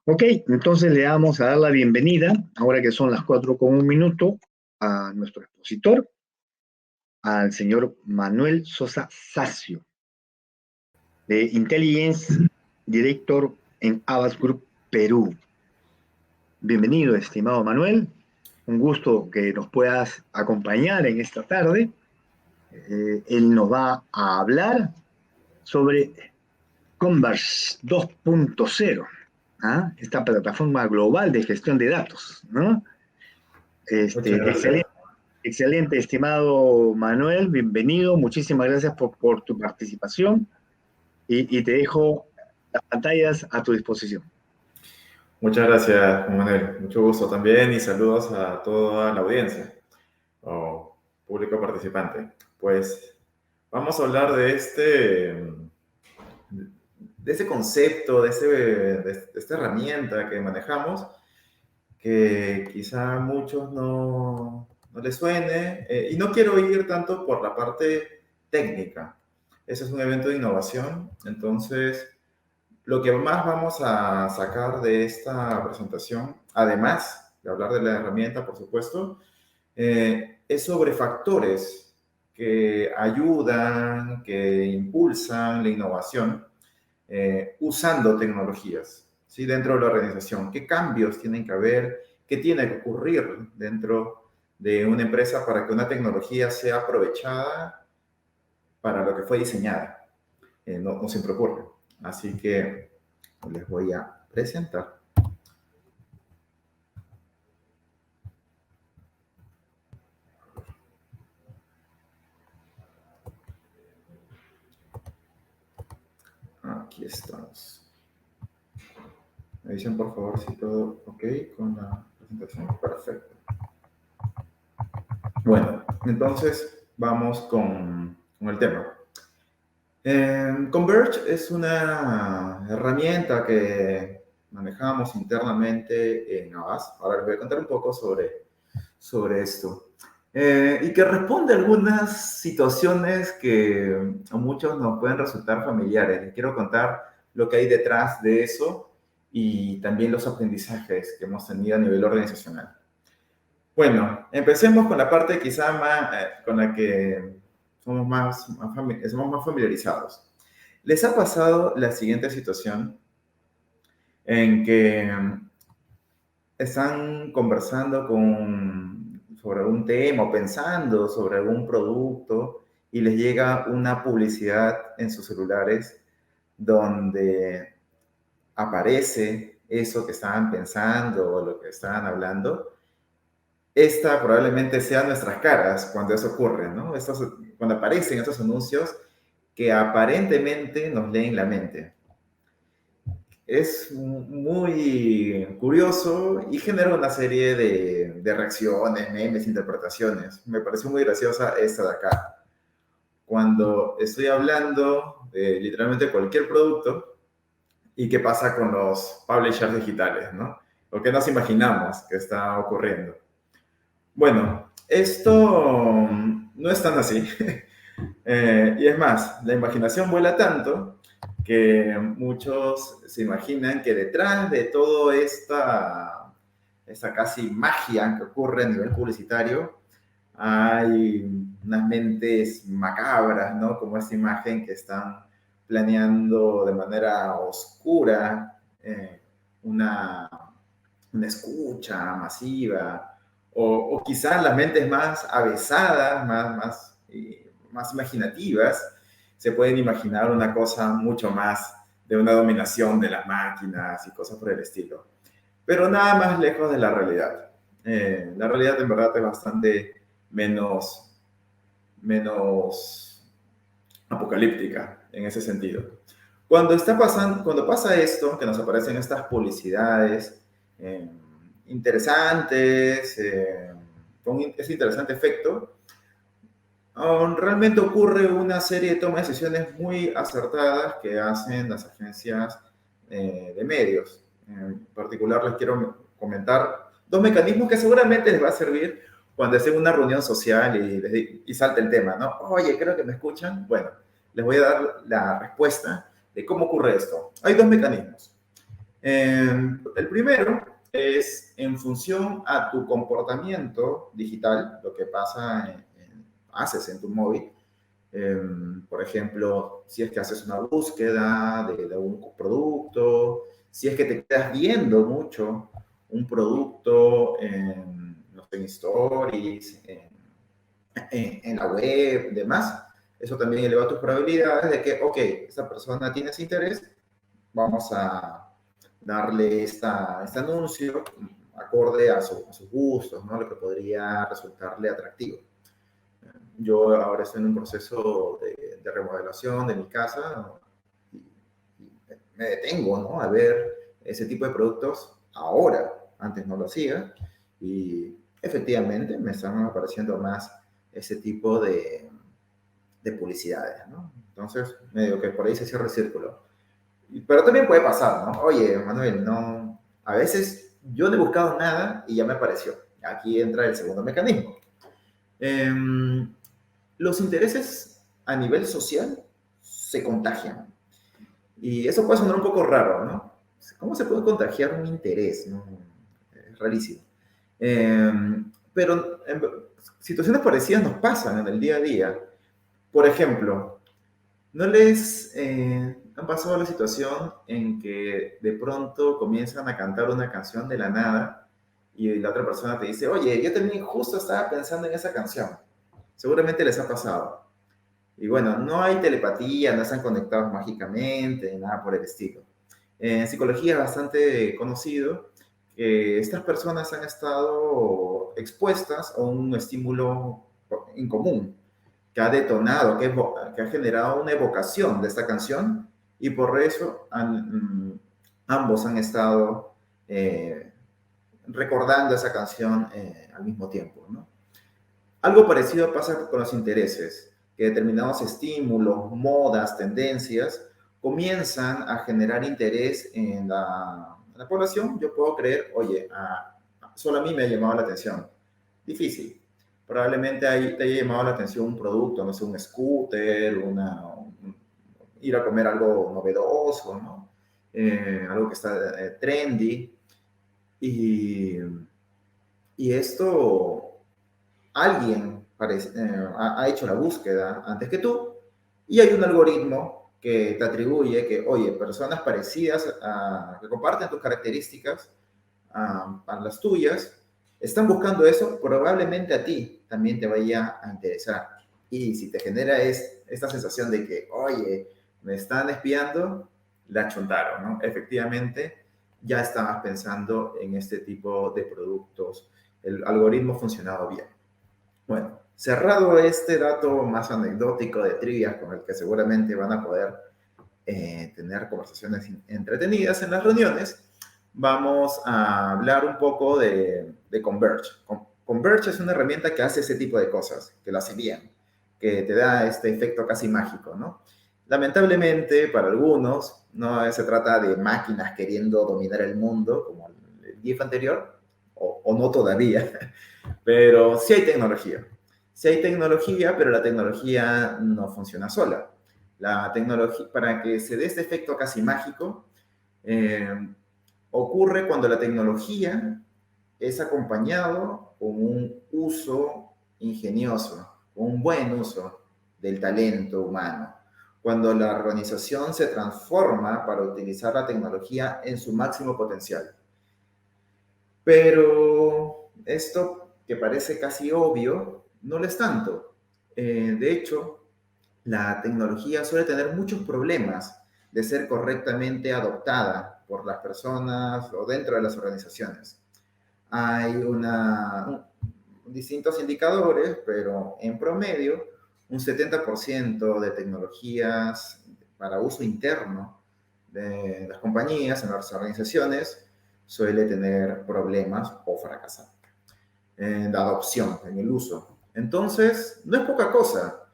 Ok, entonces le vamos a dar la bienvenida, ahora que son las 4:01, a nuestro expositor, al señor Manuel Sosa Sacio, de Intelligence Director en Avast Group Perú. Bienvenido, estimado Manuel. Un gusto que nos puedas acompañar en esta tarde. Él nos va a hablar sobre Converse 2.0, esta plataforma global de gestión de datos, ¿no? Muchas gracias. Excelente, excelente, estimado Manuel, bienvenido. Muchísimas gracias por tu participación y te dejo las pantallas a tu disposición. Muchas gracias, Juan Manuel. Mucho gusto también y saludos a toda la audiencia o público participante. Pues vamos a hablar de este concepto, de esta herramienta que manejamos, que quizá a muchos no les suene, y no quiero ir tanto por la parte técnica. Ese es un evento de innovación, entonces lo que más vamos a sacar de esta presentación, además de hablar de la herramienta, por supuesto, es sobre factores que ayudan, que impulsan la innovación usando tecnologías, ¿sí? Dentro de la organización. ¿Qué cambios tienen que haber? ¿Qué tiene que ocurrir dentro de una empresa para que una tecnología sea aprovechada para lo que fue diseñada? No siempre ocurre. Así que les voy a presentar. Aquí estamos. Me dicen por favor si todo ok con la presentación. Perfecto. Bueno, entonces vamos con el tema. Converge es una herramienta que manejamos internamente en Avast. Ahora les voy a contar un poco sobre esto. Y que responde a algunas situaciones que a muchos nos pueden resultar familiares. Les quiero contar lo que hay detrás de eso y también los aprendizajes que hemos tenido a nivel organizacional. Bueno, empecemos con la parte quizá más, con la que somos más familiarizados. ¿Les ha pasado la siguiente situación en que están conversando sobre algún tema o pensando sobre algún producto y les llega una publicidad en sus celulares donde aparece eso que estaban pensando o lo que estaban hablando? Esta probablemente sean nuestras caras cuando eso ocurre, ¿no? Cuando aparecen estos anuncios que aparentemente nos leen la mente. Es muy curioso y genera una serie de reacciones, memes, interpretaciones. Me pareció muy graciosa esta de acá. Cuando estoy hablando de literalmente cualquier producto y qué pasa con los publishers digitales, ¿no? O qué nos imaginamos que está ocurriendo. Bueno, esto no es tan así. Y es más, la imaginación vuela tanto que muchos se imaginan que detrás de toda esta casi magia que ocurre a nivel publicitario, hay unas mentes macabras, ¿no? Como esta imagen que están planeando de manera oscura una, una escucha masiva, o quizás las mentes más avesadas, más imaginativas, se pueden imaginar una cosa mucho más de una dominación de las máquinas y cosas por el estilo. Pero nada más lejos de la realidad. La realidad en verdad es bastante menos apocalíptica en ese sentido. Cuando pasa esto, que nos aparecen estas publicidades eh, interesantes, con ese interesante efecto, realmente ocurre una serie de tomas de decisiones muy acertadas que hacen las agencias de medios. En particular les quiero comentar dos mecanismos que seguramente les va a servir cuando estén en una reunión social y salte el tema, ¿no? Oye, creo que me escuchan. Bueno, les voy a dar la respuesta de cómo ocurre esto. Hay dos mecanismos. El primero es en función a tu comportamiento digital, lo que pasa haces en tu móvil. Por ejemplo, si es que haces una búsqueda de un producto, si es que te quedas viendo mucho un producto no sé, en stories, en la web, demás, eso también eleva tus probabilidades de que, ok, esa persona tiene ese interés, vamos a darle este anuncio acorde a sus gustos, ¿no? Lo que podría resultarle atractivo. Yo ahora estoy en un proceso de remodelación de mi casa y, y me detengo, ¿no? A ver ese tipo de productos ahora. Antes no lo hacía y efectivamente me están apareciendo más ese tipo de publicidades, ¿no? Entonces, medio que por ahí se cierra el círculo. Pero también puede pasar, ¿no? Oye, Manuel, no. A veces yo no he buscado nada y ya me apareció. Aquí entra el segundo mecanismo. Eh, los intereses a nivel social se contagian. Y eso puede sonar un poco raro, ¿no? ¿Cómo se puede contagiar un interés? ¿No? Es rarísimo. Eh, pero situaciones parecidas nos pasan en el día a día. Por ejemplo, ¿no les han pasado la situación en que de pronto comienzan a cantar una canción de la nada y la otra persona te dice, oye, yo también justo estaba pensando en esa canción? Seguramente les ha pasado. Y bueno, no hay telepatía, no están conectados mágicamente, nada por el estilo. En psicología es bastante conocido que estas personas han estado expuestas a un estímulo en común que ha detonado, que ha generado una evocación de esta canción y por eso ambos han estado recordando esa canción al mismo tiempo, ¿no? Algo parecido pasa con los intereses, que determinados estímulos, modas, tendencias comienzan a generar interés en la población. Yo puedo creer, oye, solo a mí me ha llamado la atención. Difícil. Probablemente te haya llamado la atención un producto, no sé, un scooter, ir a comer algo novedoso, ¿no? Algo que está trendy. Y, y esto alguien ha hecho la búsqueda antes que tú y hay un algoritmo que te atribuye que, oye, personas parecidas que comparten tus características a las tuyas, están buscando eso, probablemente a ti también te vaya a interesar. Y si te genera esta sensación de que, oye, me están espiando, la chuntaron, ¿no? Efectivamente, ya estabas pensando en este tipo de productos. El algoritmo funcionaba bien. Bueno, cerrado este dato más anecdótico de trivia con el que seguramente van a poder tener conversaciones entretenidas en las reuniones, vamos a hablar un poco de Converge. Converge es una herramienta que hace ese tipo de cosas, que lo hace bien, que te da este efecto casi mágico, ¿no? Lamentablemente, para algunos, no se trata de máquinas queriendo dominar el mundo, como el GIF anterior, o no todavía, pero sí hay tecnología. Sí hay tecnología, pero la tecnología no funciona sola. La tecnología, para que se dé este efecto casi mágico, ocurre cuando la tecnología es acompañado con un uso ingenioso, un buen uso del talento humano. Cuando la organización se transforma para utilizar la tecnología en su máximo potencial. Pero esto que parece casi obvio, no lo es tanto. De hecho, la tecnología suele tener muchos problemas de ser correctamente adoptada por las personas o dentro de las organizaciones. Hay distintos indicadores, pero en promedio, un 70% de tecnologías para uso interno de las compañías, en las organizaciones, suele tener problemas o fracasar en la adopción, en el uso. Entonces, no es poca cosa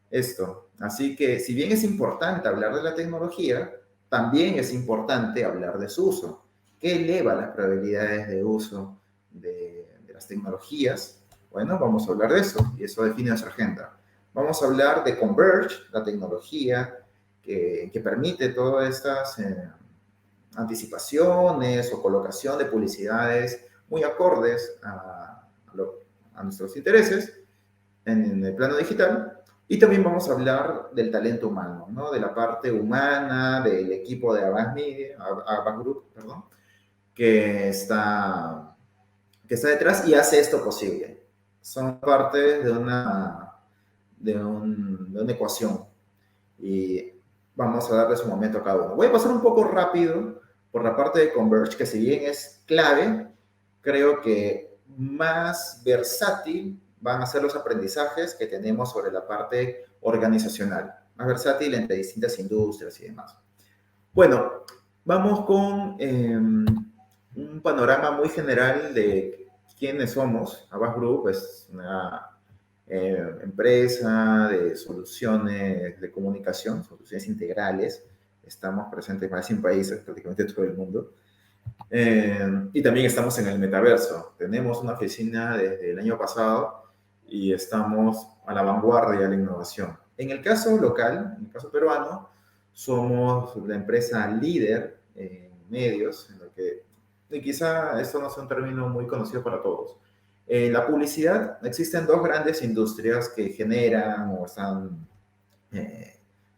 esto. Así que, si bien es importante hablar de la tecnología, también es importante hablar de su uso. ¿Qué eleva las probabilidades de uso de las tecnologías? Bueno, vamos a hablar de eso y eso define nuestra agenda. Vamos a hablar de Converge, la tecnología que permite todas estas anticipaciones o colocación de publicidades muy acordes a nuestros intereses en el plano digital. Y también vamos a hablar del talento humano, ¿no? De la parte humana del equipo de Avast Media, Avast Group, perdón, que está, que está detrás y hace esto posible. Son parte de una ecuación y vamos a darle su momento a cada uno. Voy a pasar un poco rápido por la parte de Converge, que si bien es clave, creo que más versátil van a ser los aprendizajes que tenemos sobre la parte organizacional, más versátil entre distintas industrias y demás. Bueno, vamos con un panorama muy general de quiénes somos. Avast Group es una empresa de soluciones de comunicación, soluciones integrales. Estamos presentes en más de 100 países, prácticamente todo el mundo. Y también estamos en el metaverso. Tenemos una oficina desde el año pasado y estamos a la vanguardia de la innovación. En el caso local, en el caso peruano, somos la empresa líder en medios, en lo que, y quizá esto no sea un término muy conocido para todos. En la publicidad existen dos grandes industrias que generan o están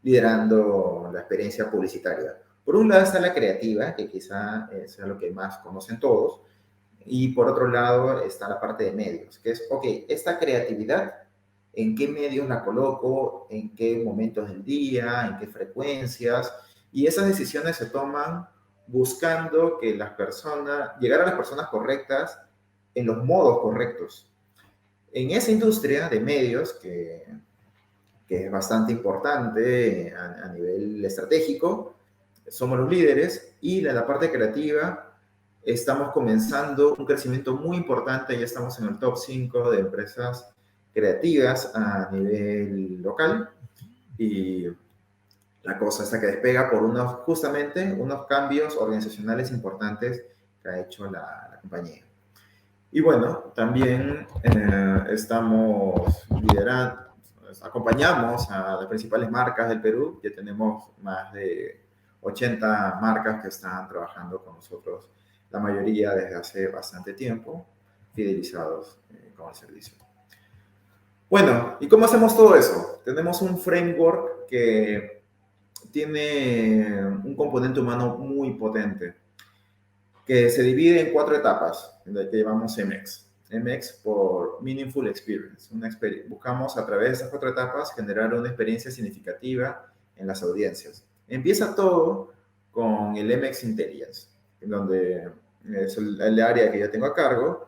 liderando la experiencia publicitaria. Por un lado está la creativa, que quizá sea lo que más conocen todos, y por otro lado está la parte de medios, que es, ok, esta creatividad, ¿en qué medios la coloco? ¿En qué momentos del día? ¿En qué frecuencias? Y esas decisiones se toman buscando que las personas, llegar a las personas correctas en los modos correctos. En esa industria de medios, que es bastante importante a nivel estratégico, somos los líderes y en la parte creativa estamos comenzando un crecimiento muy importante, ya estamos en el top 5 de empresas creativas a nivel local y la cosa está que despega por justamente unos cambios organizacionales importantes que ha hecho la compañía. Y bueno, también estamos liderando, acompañamos a las principales marcas del Perú. Ya tenemos más de 80 marcas que están trabajando con nosotros, la mayoría desde hace bastante tiempo, fidelizados con el servicio. Bueno, ¿y cómo hacemos todo eso? Tenemos un framework que tiene un componente humano muy potente, que se divide en 4 etapas, en la que llamamos MX. MX por Meaningful Experience. Buscamos a través de esas 4 etapas generar una experiencia significativa en las audiencias. Empieza todo con el MX Intelligence, en donde es el área que yo tengo a cargo,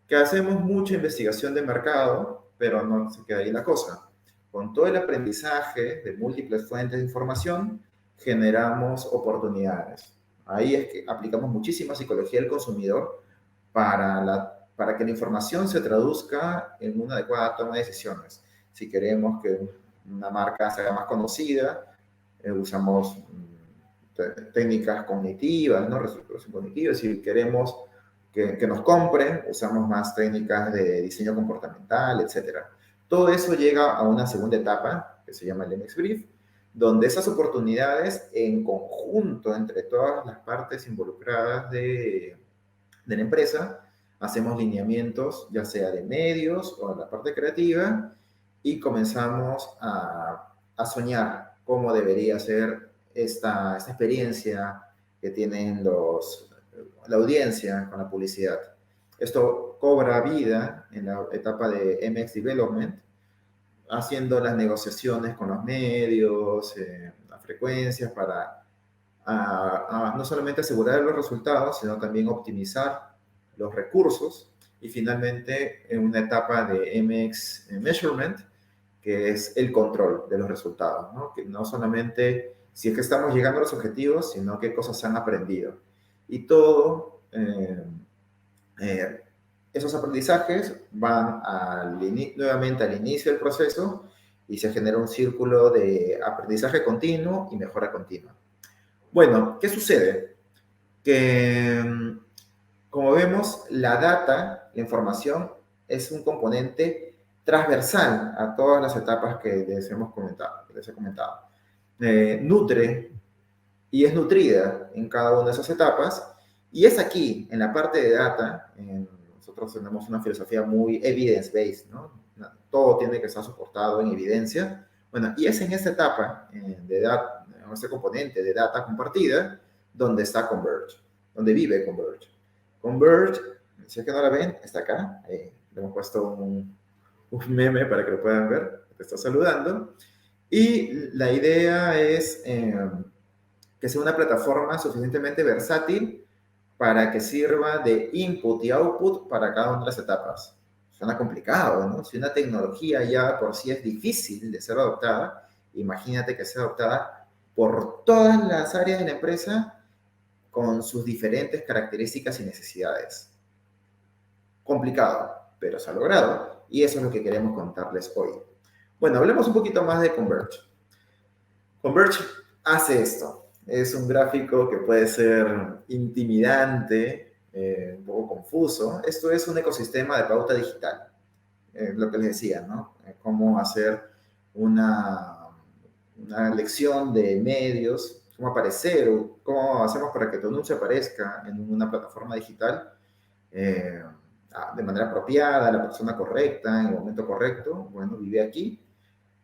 que hacemos mucha investigación de mercado, pero no se queda ahí la cosa. Con todo el aprendizaje de múltiples fuentes de información, generamos oportunidades. Ahí es que aplicamos muchísima psicología del consumidor para que la información se traduzca en una adecuada toma de decisiones. Si queremos que una marca sea más conocida, usamos técnicas cognitivas, ¿no? Reestructuración cognitiva. Si queremos que nos compren, usamos más técnicas de diseño comportamental, etc. Todo eso llega a una segunda etapa, que se llama el MX Brief, donde esas oportunidades en conjunto entre todas las partes involucradas de la empresa, hacemos lineamientos, ya sea de medios o de la parte creativa, y comenzamos a soñar cómo debería ser esta experiencia que tienen la audiencia con la publicidad. Esto cobra vida en la etapa de MX Development, haciendo las negociaciones con los medios, las frecuencias, para no solamente asegurar los resultados, sino también optimizar los recursos. Y finalmente, en una etapa de MX Measurement, que es el control de los resultados, ¿no? Que no solamente si es que estamos llegando a los objetivos, sino qué cosas se han aprendido. Y todo, esos aprendizajes van nuevamente al inicio del proceso y se genera un círculo de aprendizaje continuo y mejora continua. Bueno, ¿qué sucede? Que, como vemos, la data, la información, es un componente transversal a todas las etapas que les he comentado. Nutre y es nutrida en cada una de esas etapas. Y es aquí, en la parte de data, nosotros tenemos una filosofía muy evidence-based, ¿no? Todo tiene que estar soportado en evidencia. Bueno, y es en esta etapa de data, en este componente de data compartida, donde está Converge, donde vive Converge. Converge, si es que no la ven, está acá. Le hemos puesto un meme para que lo puedan ver. Te está saludando. Y la idea es que sea una plataforma suficientemente versátil para que sirva de input y output para cada una de las etapas. Suena complicado, ¿no? Si una tecnología ya por sí es difícil de ser adoptada, imagínate que sea adoptada por todas las áreas de la empresa con sus diferentes características y necesidades. Complicado, pero se ha logrado y eso es lo que queremos contarles hoy. Bueno, hablemos un poquito más de Converge. Converge hace esto. Es un gráfico que puede ser intimidante, un poco confuso. Esto es un ecosistema de pauta digital. Lo que les decía, ¿no? Cómo hacer una lección de medios, cómo aparecer, o cómo hacemos para que tu anuncio aparezca en una plataforma digital eh, de manera apropiada, la persona correcta, en el momento correcto. Bueno, vive aquí.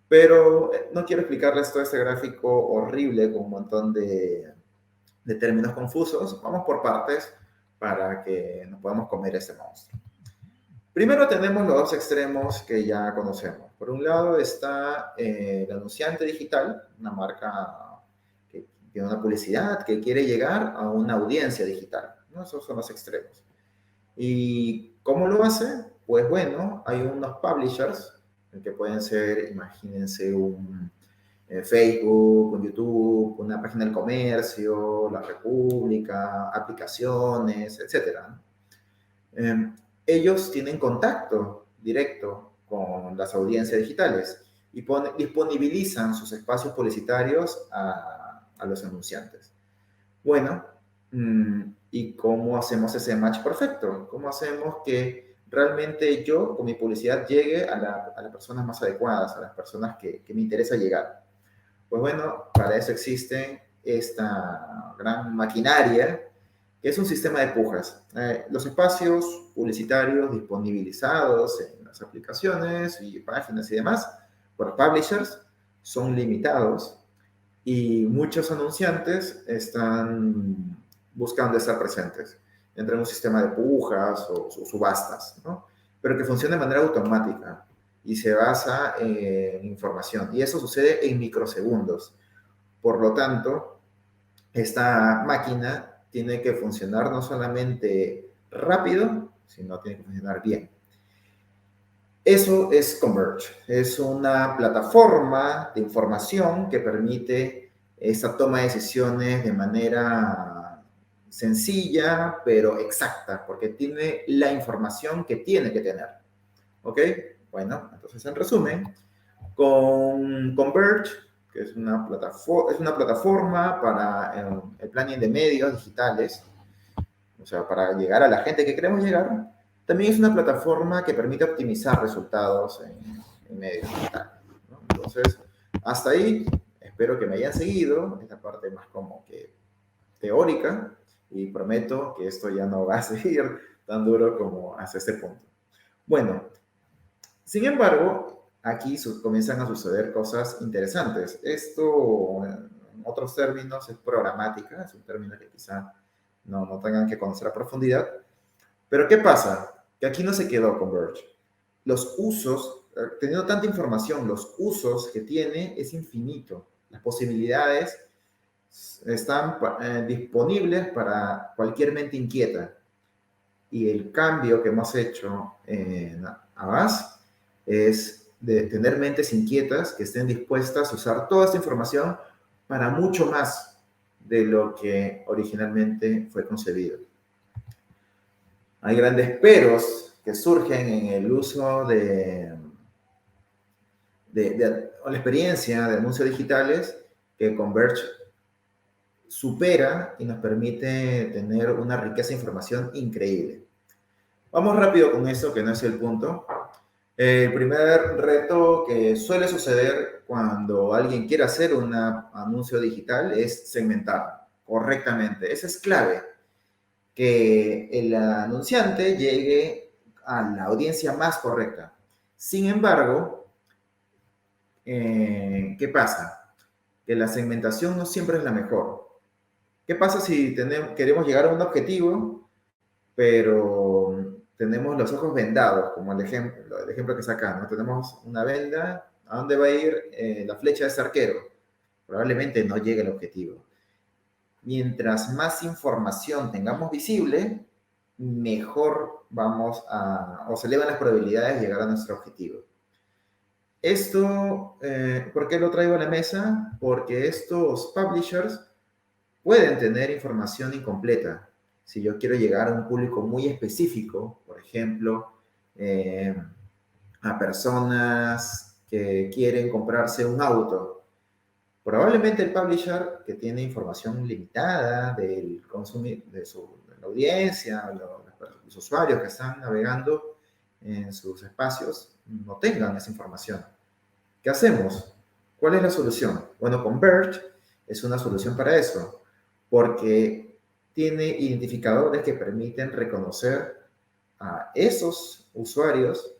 Pero no quiero explicarles todo este gráfico horrible con un montón de términos confusos. Vamos por partes para que nos podamos comer este monstruo. Primero tenemos los dos extremos que ya conocemos. Por un lado está el anunciante digital, una marca que tiene una publicidad que quiere llegar a una audiencia digital, ¿no? Esos son los extremos. ¿Y cómo lo hace? Pues bueno, hay unos publishers que pueden ser, imagínense, un Facebook, un YouTube, una página del comercio, la República, aplicaciones, etc. Ellos tienen contacto directo con las audiencias digitales y disponibilizan sus espacios publicitarios a los anunciantes. Bueno, ¿y cómo hacemos ese match perfecto? ¿Cómo hacemos que realmente yo con mi publicidad llegue a las personas más adecuadas, a las personas que me interesa llegar? Pues bueno, para eso existe esta gran maquinaria que es un sistema de pujas. Los espacios publicitarios disponibilizados en las aplicaciones y páginas y demás por publishers son limitados y muchos anunciantes están buscando estar presentes. Entran en un sistema de pujas o subastas, ¿no? Pero que funciona de manera automática y se basa en información. Y eso sucede en microsegundos. Por lo tanto, esta máquina tiene que funcionar no solamente rápido, sino tiene que funcionar bien. Eso es Converge. Es una plataforma de información que permite esa toma de decisiones de manera sencilla, pero exacta, porque tiene la información que tiene que tener. ¿Ok? Bueno, entonces en resumen, con Converge, que es una plataforma para el planning de medios digitales, o sea, para llegar a la gente que queremos llegar, también es una plataforma que permite optimizar resultados en medios digitales, ¿no? Entonces, hasta ahí, espero que me hayan seguido, esta parte más como que teórica, y prometo que esto ya no va a seguir tan duro como hasta este punto. Bueno, sin embargo, aquí comienzan a suceder cosas interesantes. Esto, en otros términos, es programática, es un término que quizá no tengan que conocer a profundidad. Pero ¿qué pasa? Que aquí no se quedó Converge. Los usos, teniendo tanta información, los usos que tiene es infinito. Las posibilidades están disponibles para cualquier mente inquieta. Y el cambio que hemos hecho en Avast es de tener mentes inquietas que estén dispuestas a usar toda esta información para mucho más de lo que originalmente fue concebido. Hay grandes peros que surgen en el uso o la experiencia de anuncios digitales que Converge supera y nos permite tener una riqueza de información increíble. Vamos rápido con eso, que no es el punto. El primer reto que suele suceder cuando alguien quiere hacer un anuncio digital es segmentar correctamente. Esa es clave, que el anunciante llegue a la audiencia más correcta. Sin embargo, ¿qué pasa? Que la segmentación no siempre es la mejor. ¿Qué pasa si queremos llegar a un objetivo, pero tenemos los ojos vendados, como el ejemplo que saca, ¿no? Tenemos una venda, ¿a dónde va a ir la flecha de este arquero? Probablemente no llegue al objetivo. Mientras más información tengamos visible, mejor o se elevan las probabilidades de llegar a nuestro objetivo. Esto, ¿por qué lo traigo a la mesa? Porque estos publishers pueden tener información incompleta. Si yo quiero llegar a un público muy específico, por ejemplo, eh, a personas que quieren comprarse un auto, probablemente el publisher que tiene información limitada del de la audiencia, los usuarios que están navegando en sus espacios, no tengan esa información. ¿Qué hacemos? ¿Cuál es la solución? Bueno, Converge es una solución para eso, porque tiene identificadores que permiten reconocer a esos usuarios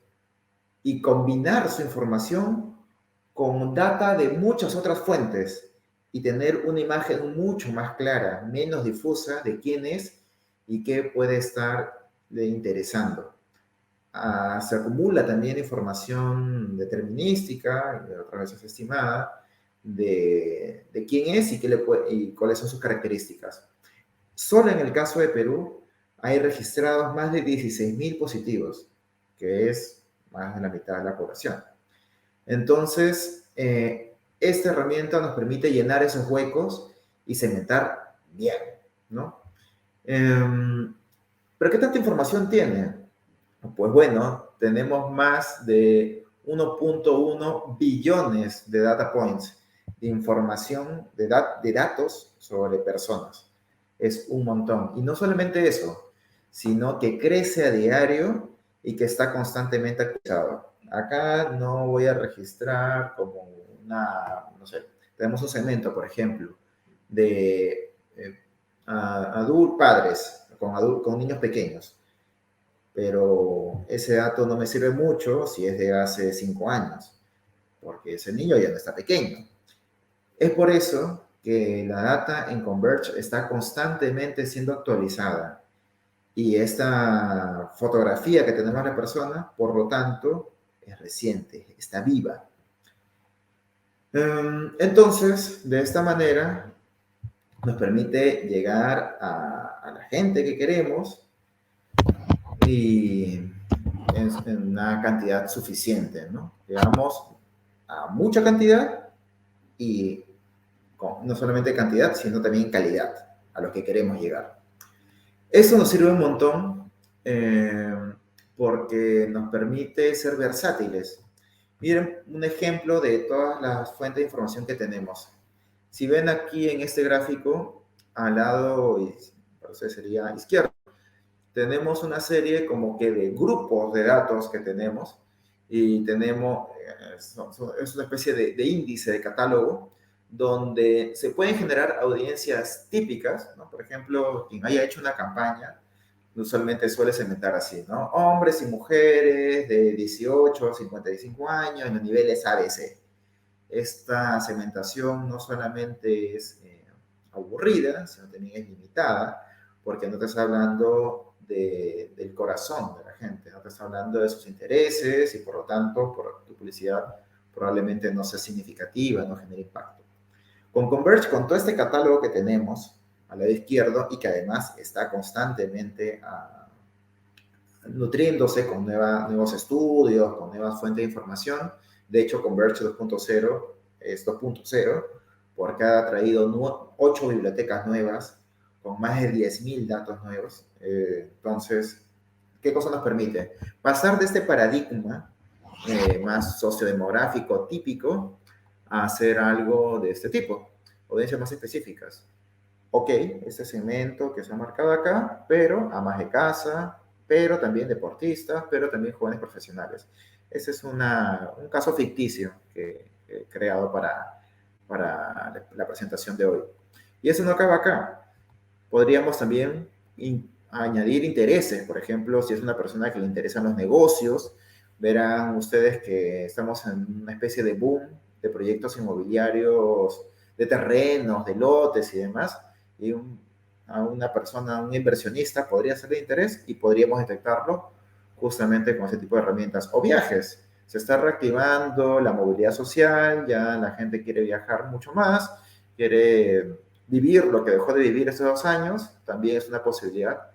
y combinar su información con data de muchas otras fuentes y tener una imagen mucho más clara, menos difusa de quién es y qué puede estar le interesando. Se acumula también información determinística, y otras veces estimada, de quién es y cuáles son sus características. Solo en el caso de Perú hay registrados más de 16.000 positivos, que es más de la mitad de la población. Entonces, esta herramienta nos permite llenar esos huecos y segmentar bien, ¿no? Pero ¿qué tanta información tiene? Pues bueno, tenemos más de 1.1 billones de data points, de información, de datos sobre personas. Es un montón. Y no solamente eso, sino que crece a diario y que está constantemente actualizado. Acá no voy a registrar como no sé, tenemos un segmento, por ejemplo, de padres con niños pequeños, pero ese dato no me sirve mucho si es de hace 5 años, porque ese niño ya no está pequeño. Es por eso que la data en Converge está constantemente siendo actualizada y esta fotografía que tenemos de la persona, por lo tanto, es reciente, está viva. Entonces, de esta manera, nos permite llegar a la gente que queremos y en una cantidad suficiente, ¿no? Llegamos a mucha cantidad y no solamente cantidad, sino también calidad a lo que queremos llegar. Esto nos sirve un montón porque nos permite ser versátiles. Miren un ejemplo de todas las fuentes de información que tenemos. Si ven aquí en este gráfico, al lado, sería izquierdo, tenemos una serie como que de grupos de datos que tenemos y tenemos, es una especie de índice, de catálogo, donde se pueden generar audiencias típicas, ¿no? Por ejemplo, quien haya hecho una campaña, usualmente suele segmentar así, ¿no? Hombres y mujeres de 18 a 55 años en los niveles ABC. Esta segmentación no solamente es aburrida, sino también es limitada, porque no te está hablando del corazón de la gente, no te está hablando de sus intereses y por lo tanto tu publicidad probablemente no sea significativa, no genere impacto. Con Converge, con todo este catálogo que tenemos al lado izquierdo y que además está constantemente nutriéndose con nuevos estudios, con nuevas fuentes de información. De hecho, Converge 2.0 es 2.0 porque ha traído 8 bibliotecas nuevas con más de 10.000 datos nuevos. Entonces, ¿qué cosa nos permite? Pasar de este paradigma más sociodemográfico típico a hacer algo de este tipo, audiencias más específicas. Ok, este segmento que se ha marcado acá, pero amas de casa, pero también deportistas, pero también jóvenes profesionales. Ese es un caso ficticio que he creado para la presentación de hoy. Y eso no acaba acá. Podríamos también añadir intereses, por ejemplo, si es una persona que le interesan los negocios, verán ustedes que estamos en una especie de boom de proyectos inmobiliarios, de terrenos, de lotes y demás, y a una persona, un inversionista podría ser de interés y podríamos detectarlo justamente con ese tipo de herramientas. O viajes, se está reactivando la movilidad social, ya la gente quiere viajar mucho más, quiere vivir lo que dejó de vivir estos 2 años, también es una posibilidad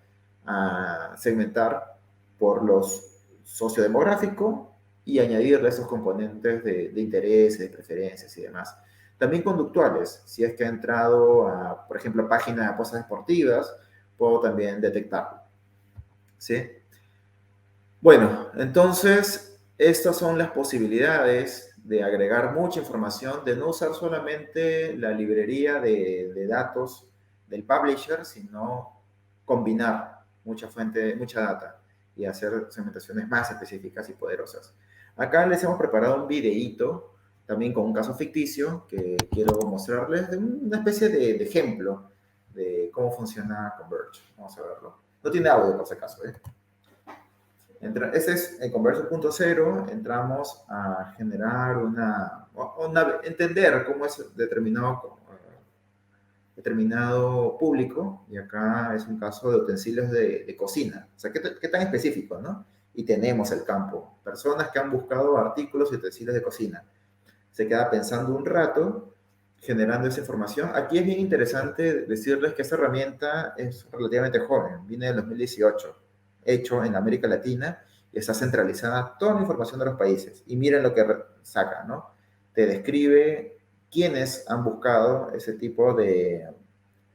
a segmentar por los sociodemográfico y añadirle esos componentes de intereses, de preferencias y demás. También conductuales, si es que ha entrado a, por ejemplo, páginas de apuestas deportivas, puedo también detectarlo. ¿Sí? Bueno, entonces estas son las posibilidades de agregar mucha información, de no usar solamente la librería de datos del publisher, sino combinar mucha fuente, mucha data y hacer segmentaciones más específicas y poderosas. Acá les hemos preparado un videíto, también con un caso ficticio, que quiero mostrarles de una especie de ejemplo de cómo funciona Converge. Vamos a verlo. No tiene audio por si acaso, ¿eh? Ese es el Converge 0.0, entramos a generar entender cómo es determinado público, y acá es un caso de utensilios de cocina. O sea, ¿qué tan específico, no? Y tenemos el campo, personas que han buscado artículos y utensilios de cocina. Se queda pensando un rato, generando esa información. Aquí es bien interesante decirles que esta herramienta es relativamente joven, viene del 2018, hecho en América Latina, y está centralizada toda la información de los países. Y miren lo que saca, ¿no? Te describe quiénes han buscado ese tipo de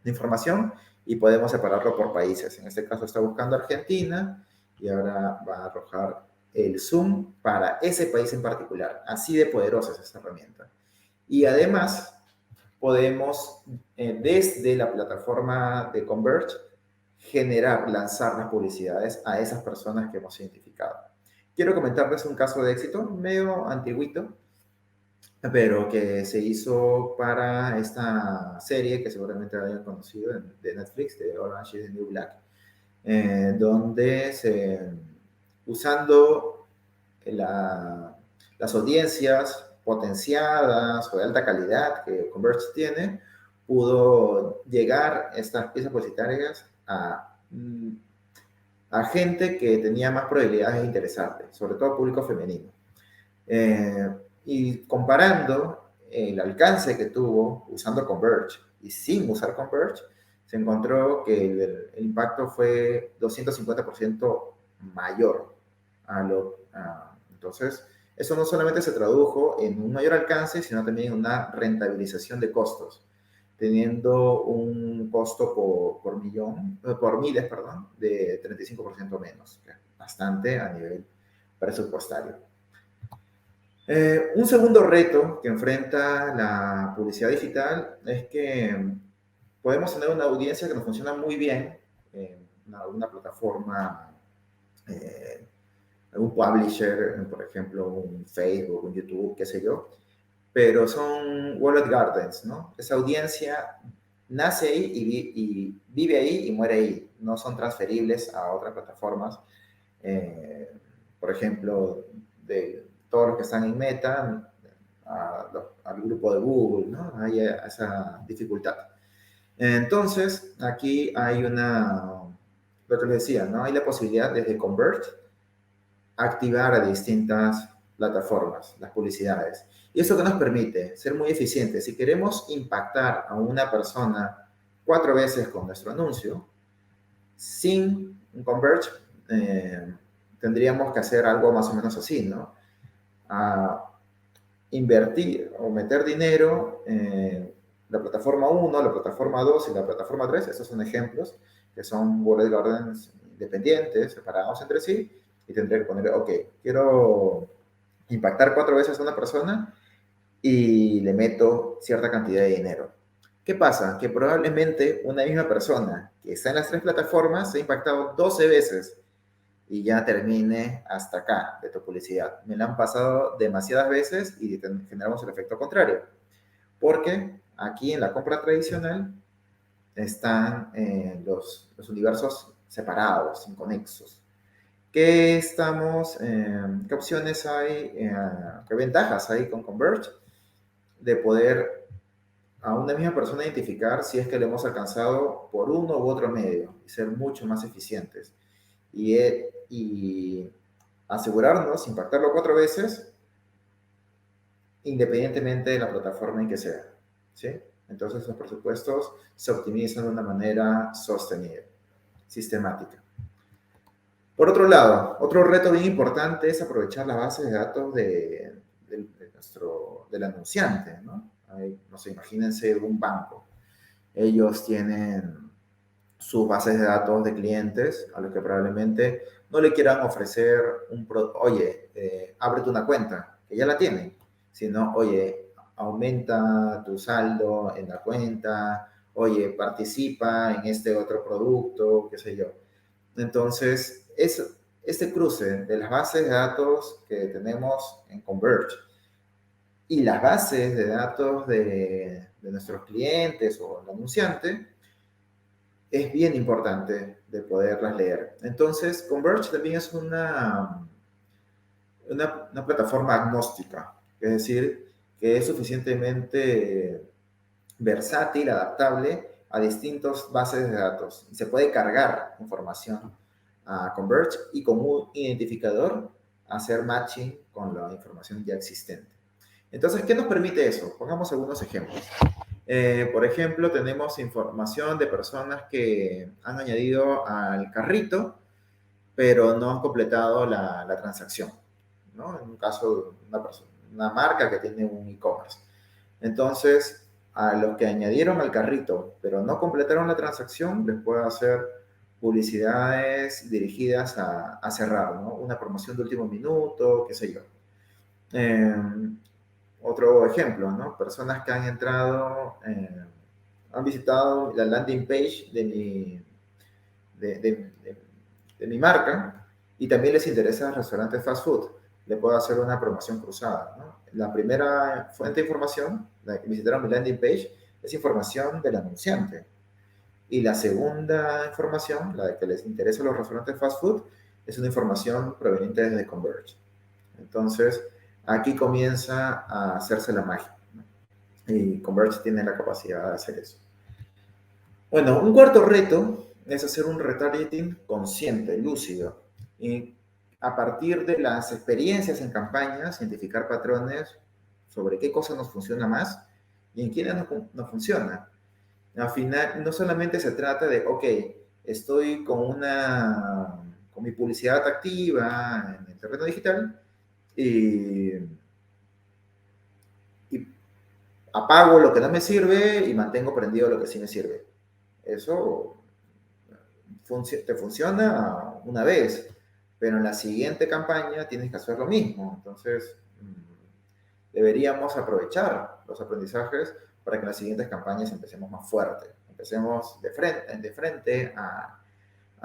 información y podemos separarlo por países. En este caso está buscando Argentina y ahora va a arrojar el zoom para ese país en particular. Así de poderosa es esta herramienta. Y además podemos, desde la plataforma de Converge, lanzar las publicidades a esas personas que hemos identificado. Quiero comentarles un caso de éxito medio antiguito, pero que se hizo para esta serie que seguramente hayan conocido de Netflix, de Orange is the New Black, donde usando las audiencias potenciadas o de alta calidad que Converge tiene, pudo llegar estas piezas publicitarias a gente que tenía más probabilidades de interesarle, sobre todo público femenino. Y comparando el alcance que tuvo usando Converge y sin usar Converge, se encontró que el impacto fue 250% mayor. Entonces, eso no solamente se tradujo en un mayor alcance, sino también en una rentabilización de costos, teniendo un costo por miles, perdón, de 35% menos, bastante a nivel presupuestario. Un segundo reto que enfrenta la publicidad digital es que podemos tener una audiencia que nos funciona muy bien en alguna plataforma, algún publisher, por ejemplo, un Facebook, un YouTube, qué sé yo, pero son walled gardens, ¿no? Esa audiencia nace ahí y vive ahí y muere ahí, no son transferibles a otras plataformas, por ejemplo, de todos los que están en Meta, al grupo de Google, ¿no? Hay esa dificultad. Entonces, aquí hay lo que les decía, ¿no? Hay la posibilidad desde Convert activar a distintas plataformas, las publicidades. ¿Y eso que nos permite? Ser muy eficientes. Si queremos impactar a una persona 4 veces con nuestro anuncio, sin un Converge, tendríamos que hacer algo más o menos así, ¿no? A invertir o meter dinero en la plataforma 1, la plataforma 2 y la plataforma 3. Estos son ejemplos que son walled gardens independientes, separados entre sí, y tendría que poner, ok, quiero impactar 4 veces a una persona y le meto cierta cantidad de dinero. ¿Qué pasa? Que probablemente una misma persona que está en las 3 plataformas se ha impactado 12 veces y ya termine hasta acá de tu publicidad. Me la han pasado demasiadas veces y generamos el efecto contrario. Porque aquí en la compra tradicional están los universos separados, inconexos. ¿Qué opciones hay, qué ventajas hay con Converge de poder a una misma persona identificar si es que le hemos alcanzado por uno u otro medio y ser mucho más eficientes? Y asegurarnos, impactarlo 4 veces, independientemente de la plataforma en que sea, ¿sí? Entonces los presupuestos se optimizan de una manera sostenida, sistemática. Por otro lado, otro reto bien importante es aprovechar las bases de datos del anunciante, ¿no? No sé, imagínense un banco. Ellos tienen sus bases de datos de clientes a los que probablemente no le quieran ofrecer oye, ábrete una cuenta, que ya la tienen, sino, oye, aumenta tu saldo en la cuenta, oye, participa en este otro producto, qué sé yo. Entonces, este cruce de las bases de datos que tenemos en Converge y las bases de datos de nuestros clientes o el anunciante, es bien importante de poderlas leer. Entonces, Converge también es una plataforma agnóstica, es decir, que es suficientemente versátil, adaptable a distintas bases de datos. Se puede cargar información a Converge y con un identificador hacer matching con la información ya existente. Entonces, ¿qué nos permite eso? Pongamos algunos ejemplos. Por ejemplo, tenemos información de personas que han añadido al carrito, pero no han completado la transacción, ¿no? En un caso, una marca que tiene un e-commerce. Entonces, a los que añadieron al carrito, pero no completaron la transacción, les puedo hacer publicidades dirigidas a cerrar, ¿no? Una promoción de último minuto, qué sé yo. Eh, Otro ejemplo, ¿no? Personas que han entrado, han visitado la landing page de, de- de- de mi marca y también les interesa el restaurante fast food. Le puedo hacer una promoción cruzada, ¿no? La primera fuente de información, la que visitaron mi landing page, es información del anunciante. Y la segunda información, la de que les interesa los restaurantes fast food, es una información proveniente de Converge. Entonces, aquí comienza a hacerse la magia, ¿no? Y Converge tiene la capacidad de hacer eso. Bueno, un cuarto reto es hacer un retargeting consciente, lúcido, y a partir de las experiencias en campañas, identificar patrones sobre qué cosa nos funciona más y en quiénes no funciona. Al final, no solamente se trata de, ok, estoy con mi publicidad activa en el terreno digital y apago lo que no me sirve y mantengo prendido lo que sí me sirve. Eso te funciona una vez, pero en la siguiente campaña tienes que hacer lo mismo. Entonces, deberíamos aprovechar los aprendizajes para que en las siguientes campañas empecemos más fuerte, empecemos de frente a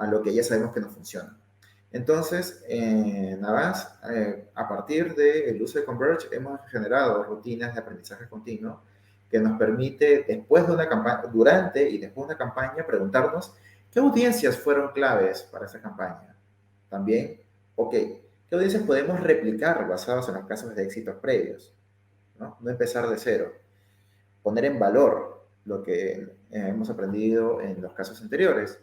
lo que ya sabemos que nos funciona. Entonces, nada más, a partir del uso de Converge hemos generado rutinas de aprendizaje continuo que nos permite, después de una campaña, durante y después de una campaña, preguntarnos qué audiencias fueron claves para esa campaña. También, ok, qué audiencias podemos replicar basados en los casos de éxitos previos, ¿no? No empezar de cero, poner en valor lo que hemos aprendido en los casos anteriores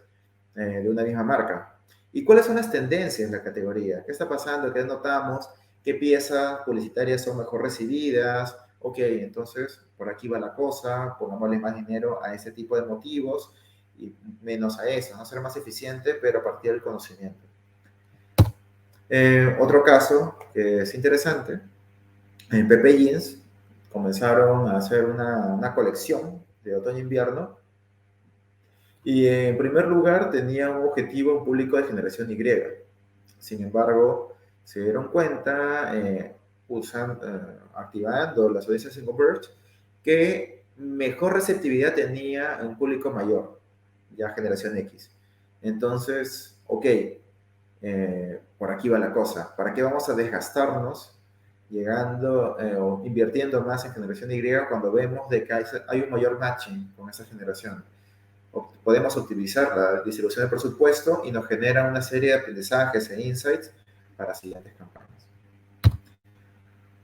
de una misma marca. ¿Y cuáles son las tendencias en la categoría? ¿Qué está pasando? ¿Qué notamos? ¿Qué piezas publicitarias son mejor recibidas? Ok, entonces por aquí va la cosa, pongámosle más dinero a ese tipo de motivos y menos a eso, no ser más eficiente, pero a partir del conocimiento. Otro caso que es interesante, en Pepe Jeans comenzaron a hacer una colección de otoño-invierno y en primer lugar tenía un objetivo, un público de generación Y. Sin embargo, se dieron cuenta, activando las audiencias en Converge, que mejor receptividad tenía un público mayor, ya generación X. Entonces, ok, por aquí va la cosa. ¿Para qué vamos a desgastarnos llegando o invirtiendo más en generación Y cuando vemos de que hay un mayor matching con esa generación? Podemos optimizar la distribución de presupuesto y nos genera una serie de aprendizajes e insights para siguientes campañas.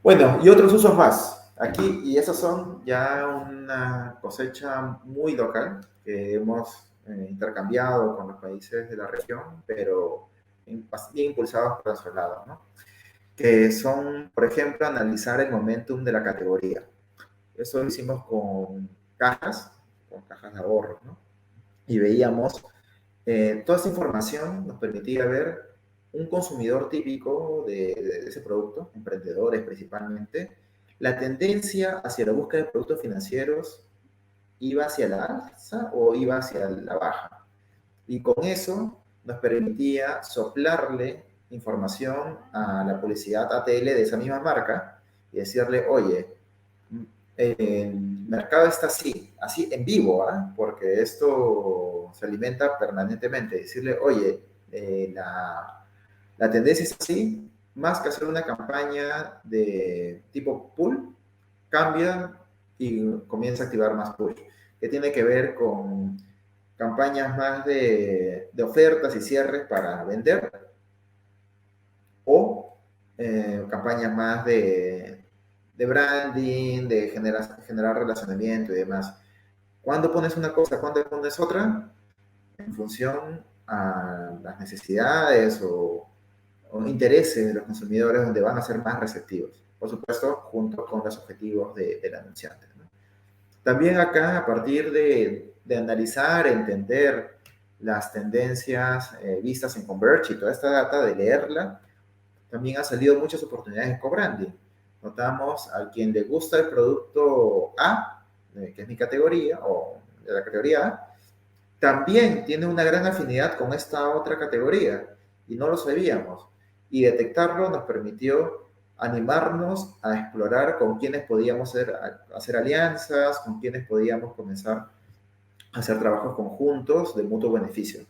Bueno, y otros usos más. Aquí, y esos son ya una cosecha muy local que hemos intercambiado con los países de la región, pero bien impulsados por nuestro lado, ¿no? Que son, por ejemplo, analizar el momentum de la categoría. Eso lo hicimos con cajas de ahorro, ¿no? Y veíamos toda esa información nos permitía ver un consumidor típico de ese producto, emprendedores principalmente, la tendencia hacia la búsqueda de productos financieros iba hacia la alza o iba hacia la baja. Y con eso nos permitía soplarle información a la publicidad ATL de esa misma marca y decirle, oye, el mercado está así en vivo, ¿eh? Porque esto se alimenta permanentemente. Decirle, oye, la tendencia es así, más que hacer una campaña de tipo pull, cambia y comienza a activar más push, que tiene que ver con campañas más de ofertas y cierres para vender o campañas más de branding, de generar relacionamiento y demás. ¿Cuándo pones una cosa? ¿Cuándo pones otra? En función a las necesidades o intereses de los consumidores donde van a ser más receptivos. Por supuesto, junto con los objetivos del anunciante, ¿no? También acá, a partir de analizar, entender las tendencias vistas en Converge y toda esta data, de leerla, también han salido muchas oportunidades de co-branding. Notamos a quien le gusta el producto A, que es mi categoría, o de la categoría A, también tiene una gran afinidad con esta otra categoría y no lo sabíamos. Y detectarlo nos permitió animarnos a explorar con quienes podíamos hacer alianzas, con quienes podíamos comenzar a hacer trabajos conjuntos de mutuo beneficio.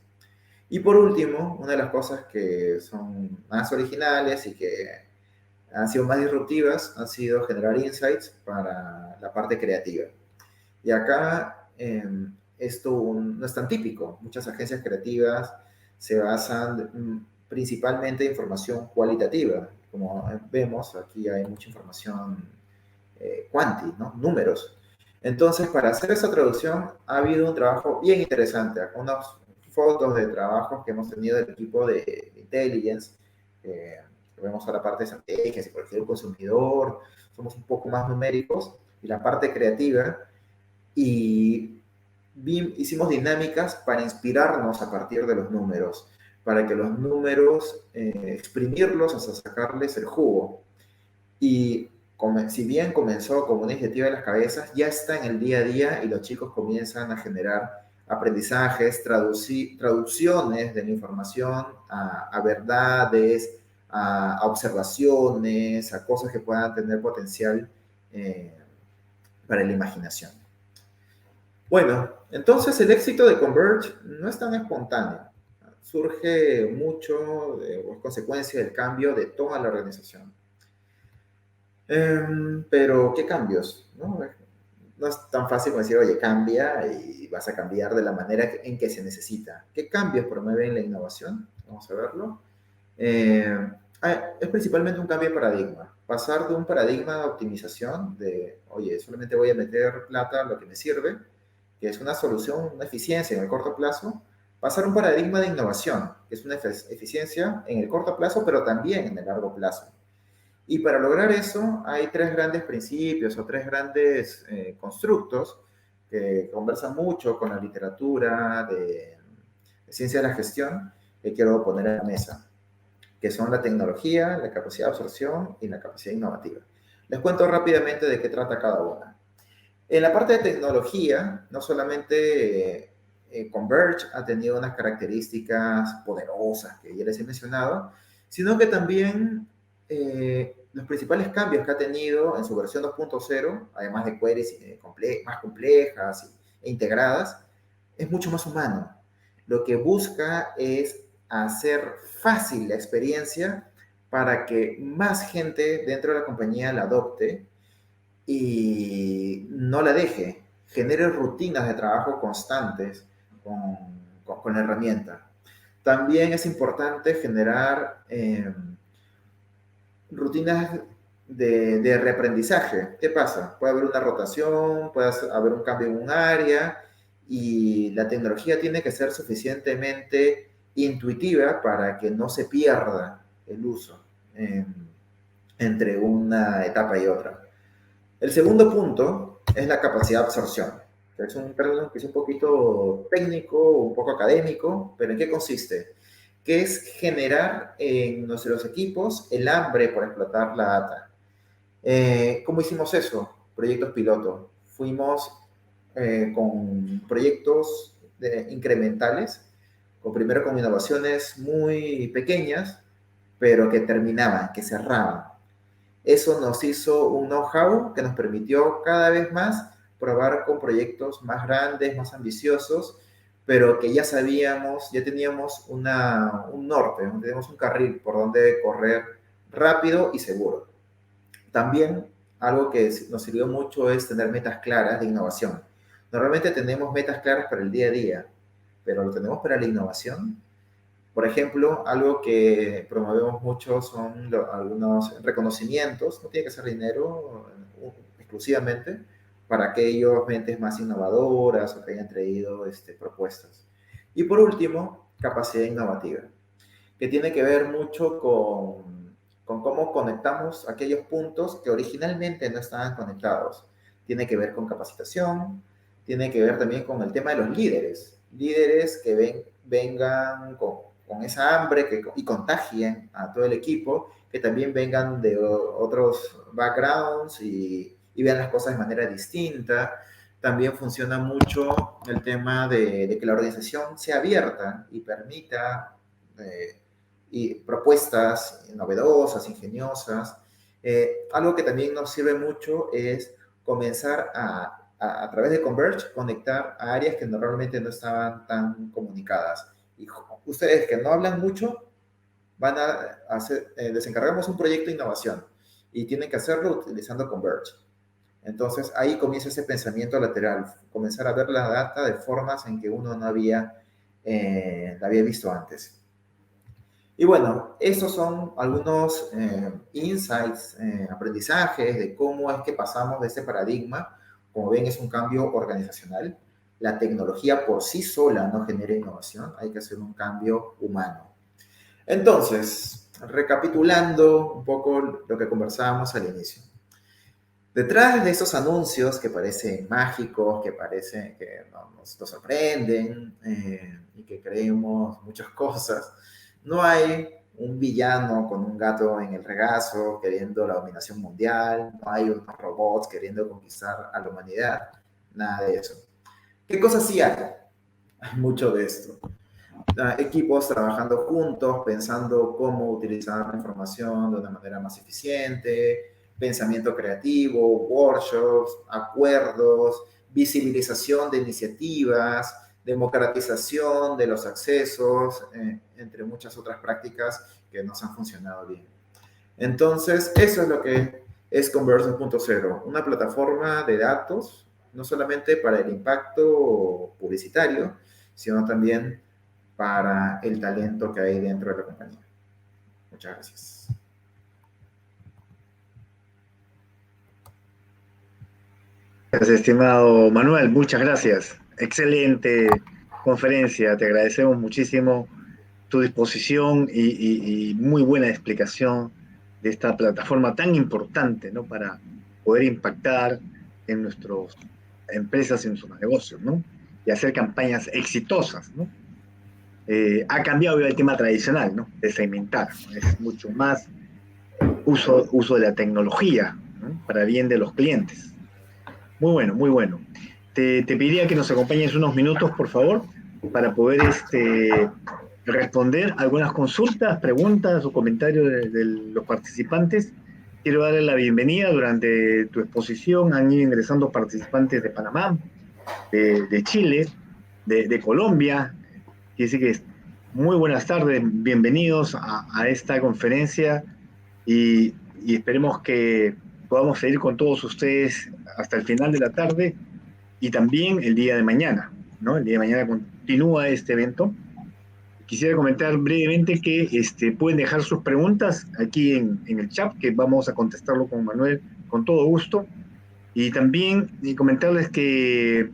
Y por último, una de las cosas que son más originales y que han sido más disruptivas han sido generar insights para la parte creativa. Y acá esto no es tan típico. Muchas agencias creativas se basan principalmente en información cualitativa. Como vemos, aquí hay mucha información cuanti, ¿no? Números. Entonces, para hacer esa traducción ha habido un trabajo bien interesante. Acá unas fotos de trabajos que hemos tenido del equipo de intelligence. Vemos ahora parte de estrategias, psicología del consumidor. Somos un poco más numéricos. Y la parte creativa, y hicimos dinámicas para inspirarnos a partir de los números, para que los números exprimirlos hasta sacarles el jugo. Y si bien comenzó como una iniciativa de las cabezas, ya está en el día a día y los chicos comienzan a generar aprendizajes, traducciones de la información a verdades, a observaciones, a cosas que puedan tener potencial para la imaginación. Bueno, entonces el éxito de Converge no es tan espontáneo. Surge mucho o es consecuencia del cambio de toda la organización. Pero, ¿qué cambios? No es tan fácil como decir, oye, cambia y vas a cambiar de la manera en que se necesita. ¿Qué cambios promueven la innovación? Vamos a verlo. Es principalmente un cambio de paradigma. Pasar de un paradigma de optimización, de, oye, solamente voy a meter plata en lo que me sirve, que es una solución, una eficiencia en el corto plazo, pasar a un paradigma de innovación, que es una eficiencia en el corto plazo, pero también en el largo plazo. Y para lograr eso hay tres grandes principios o tres grandes constructos que conversan mucho con la literatura de ciencia de la gestión que quiero poner en la mesa, que son la tecnología, la capacidad de absorción y la capacidad innovativa. Les cuento rápidamente de qué trata cada una. En la parte de tecnología, no solamente Converge ha tenido unas características poderosas que ya les he mencionado, sino que también los principales cambios que ha tenido en su versión 2.0, además de queries más complejas e integradas, es mucho más humano. Lo que busca es hacer fácil la experiencia para que más gente dentro de la compañía la adopte y no la deje, genere rutinas de trabajo constantes con la herramienta. También es importante generar rutinas de reaprendizaje. ¿Qué pasa? Puede haber una rotación, puede haber un cambio en un área y la tecnología tiene que ser suficientemente intuitiva para que no se pierda el uso entre una etapa y otra. El segundo punto es la capacidad de absorción. Es un término que es un poquito técnico, un poco académico, pero ¿en qué consiste? Que es generar en nuestros equipos el hambre por explotar la data. ¿Cómo hicimos eso? Proyectos piloto. Fuimos con proyectos incrementales, primero con innovaciones muy pequeñas, pero que terminaban, que cerraban. Eso nos hizo un know-how que nos permitió cada vez más probar con proyectos más grandes, más ambiciosos, pero que ya sabíamos, ya teníamos un norte, teníamos un carril por donde correr rápido y seguro. También algo que nos sirvió mucho es tener metas claras de innovación. Normalmente tenemos metas claras para el día a día, pero lo tenemos para la innovación. Por ejemplo, algo que promovemos mucho son algunos reconocimientos, no tiene que ser dinero exclusivamente, para aquellos mentes más innovadoras o que hayan traído propuestas. Y por último, capacidad innovativa, que tiene que ver mucho con cómo conectamos aquellos puntos que originalmente no estaban conectados. Tiene que ver con capacitación, tiene que ver también con el tema de los líderes. Líderes que vengan con esa hambre y contagien a todo el equipo, que también vengan de otros backgrounds y vean las cosas de manera distinta. También funciona mucho el tema de que la organización sea abierta y permita y propuestas novedosas, ingeniosas. Algo que también nos sirve mucho es comenzar a través de Converge, conectar a áreas que normalmente no estaban tan comunicadas. Y ustedes que no hablan mucho, van a hacer, les encargamos un proyecto de innovación y tienen que hacerlo utilizando Converge. Entonces ahí comienza ese pensamiento lateral, comenzar a ver la data de formas en que uno no la había visto antes. Y bueno, esos son algunos insights, aprendizajes de cómo es que pasamos de este paradigma. Como ven, es un cambio organizacional. La tecnología por sí sola no genera innovación, hay que hacer un cambio humano. Entonces, recapitulando un poco lo que conversábamos al inicio. Detrás de esos anuncios que parecen mágicos, que parecen que nos sorprenden y que creemos muchas cosas, no hay un villano con un gato en el regazo queriendo la dominación mundial, no hay unos robots queriendo conquistar a la humanidad, nada de eso. ¿Qué cosas sí hay? Hay mucho de esto. Equipos trabajando juntos, pensando cómo utilizar la información de una manera más eficiente, pensamiento creativo, workshops, acuerdos, visibilización de iniciativas, democratización de los accesos, entre muchas otras prácticas que nos han funcionado bien. Entonces, eso es lo que es Converge 2.0, una plataforma de datos, no solamente para el impacto publicitario, sino también para el talento que hay dentro de la compañía. Muchas gracias. Gracias, estimado Manuel, muchas gracias. Excelente conferencia, te agradecemos muchísimo tu disposición y muy buena explicación de esta plataforma tan importante, ¿no? Para poder impactar en nuestras empresas y en nuestros negocios, ¿no? Y hacer campañas exitosas, ¿no? Ha cambiado el tema tradicional, ¿no? De segmentar, ¿no? Es mucho más uso de la tecnología, ¿no? Para bien de los clientes. Muy bueno, muy bueno. Te pediría que nos acompañes unos minutos, por favor, para poder responder algunas consultas, preguntas o comentarios de los participantes. Quiero darle la bienvenida durante tu exposición. Han ido ingresando participantes de Panamá, de Chile, de Colombia. Quiere decir que Muy buenas tardes, bienvenidos a esta conferencia y esperemos que podamos seguir con todos ustedes hasta el final de la tarde y también el día de mañana, ¿no? El día de mañana continúa este evento. Quisiera comentar brevemente que pueden dejar sus preguntas aquí en el chat, que vamos a contestarlo con Manuel con todo gusto. Y también comentarles que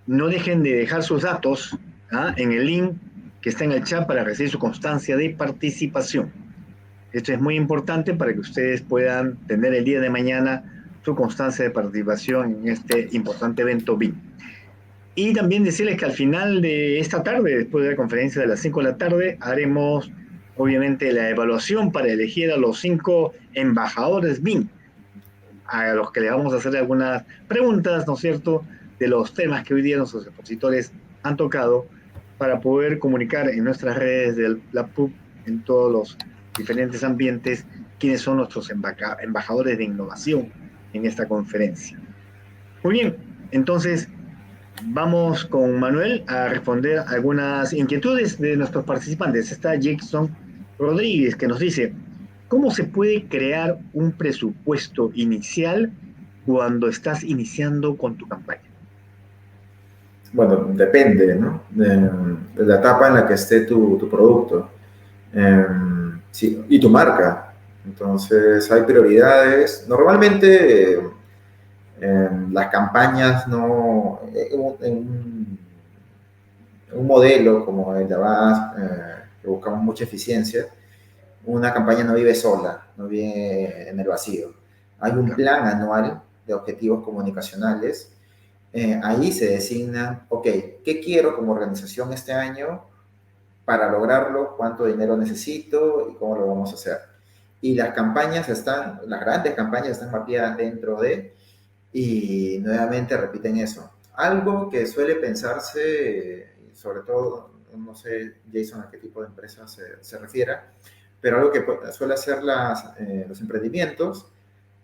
no dejen de dejar sus datos en el link que está en el chat para recibir su constancia de participación. Esto es muy importante para que ustedes puedan tener el día de mañana su constancia de participación en este importante evento BIM. Y también decirles que al final de esta tarde, después de la conferencia de las 5 de la tarde, haremos obviamente la evaluación para elegir a los 5 embajadores BIM, a los que le vamos a hacer algunas preguntas, ¿no es cierto?, de los temas que hoy día nuestros expositores han tocado para poder comunicar en nuestras redes de la PUB, en todos los diferentes ambientes, quiénes son nuestros embajadores de innovación en esta conferencia. Muy bien, entonces vamos con Manuel a responder algunas inquietudes de nuestros participantes. Está Jackson Rodríguez que nos dice, ¿cómo se puede crear un presupuesto inicial cuando estás iniciando con tu campaña? Bueno, depende, ¿no? De la etapa en la que esté tu producto sí, y tu marca. Entonces, hay prioridades. Normalmente, las campañas no... un modelo como el de Avast, que buscamos mucha eficiencia, una campaña no vive sola, no vive en el vacío. Hay un plan anual de objetivos comunicacionales. Ahí se designan, ok, ¿qué quiero como organización este año? Para lograrlo, cuánto dinero necesito y cómo lo vamos a hacer. Y las campañas están, las grandes campañas están mapeadas dentro de, y nuevamente repiten eso. Algo que suele pensarse, sobre todo, no sé, Jason, a qué tipo de empresa se refiere, pero algo que suele hacer los emprendimientos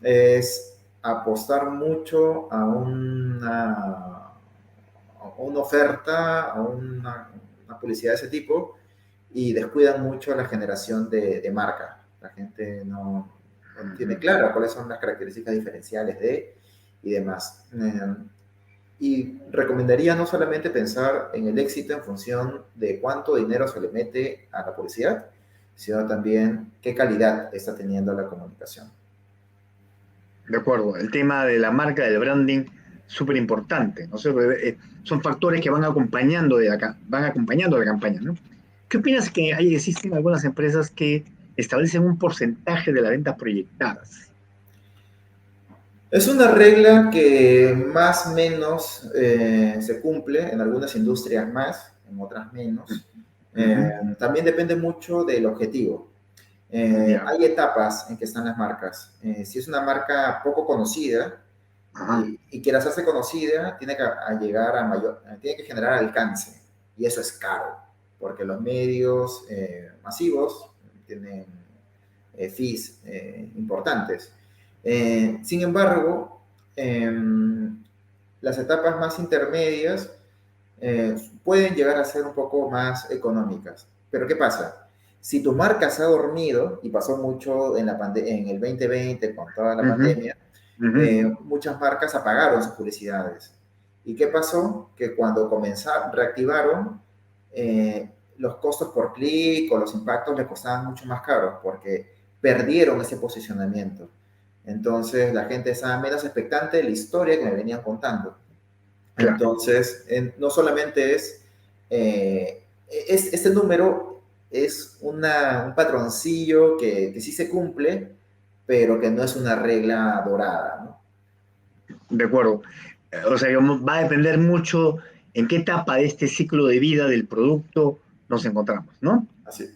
es apostar mucho a una oferta, a una publicidad de ese tipo, y descuidan mucho la generación de marca. La gente no tiene claro cuáles son las características diferenciales y demás. Y recomendaría no solamente pensar en el éxito en función de cuánto dinero se le mete a la publicidad, sino también qué calidad está teniendo la comunicación. De acuerdo, el tema de la marca, del branding, súper importante, ¿no? Son factores que van acompañando van acompañando la campaña, ¿no? ¿Qué opinas que existen algunas empresas que establecen un porcentaje de las ventas proyectadas? Es una regla que más o menos se cumple en algunas industrias más, en otras menos. También depende mucho del objetivo. Hay etapas en que están las marcas. Si es una marca poco conocida y quiere hacerse conocida, tiene que tiene que generar alcance. Y eso es caro, porque los medios masivos tienen fees importantes. Sin embargo, las etapas más intermedias pueden llegar a ser un poco más económicas. Pero ¿qué pasa? Si tu marca se ha dormido, y pasó mucho en el 2020 con toda la pandemia, muchas marcas apagaron sus publicidades. ¿Y qué pasó? Que cuando reactivaron, los costos por clic o los impactos les costaban mucho más caros porque perdieron ese posicionamiento. Entonces la gente estaba menos expectante de la historia que me venían contando. Claro. Entonces, no solamente este número es un patroncillo que sí se cumple, pero que no es una regla dorada, ¿no? De acuerdo. O sea, va a depender mucho en qué etapa de este ciclo de vida del producto nos encontramos, ¿no? Así es.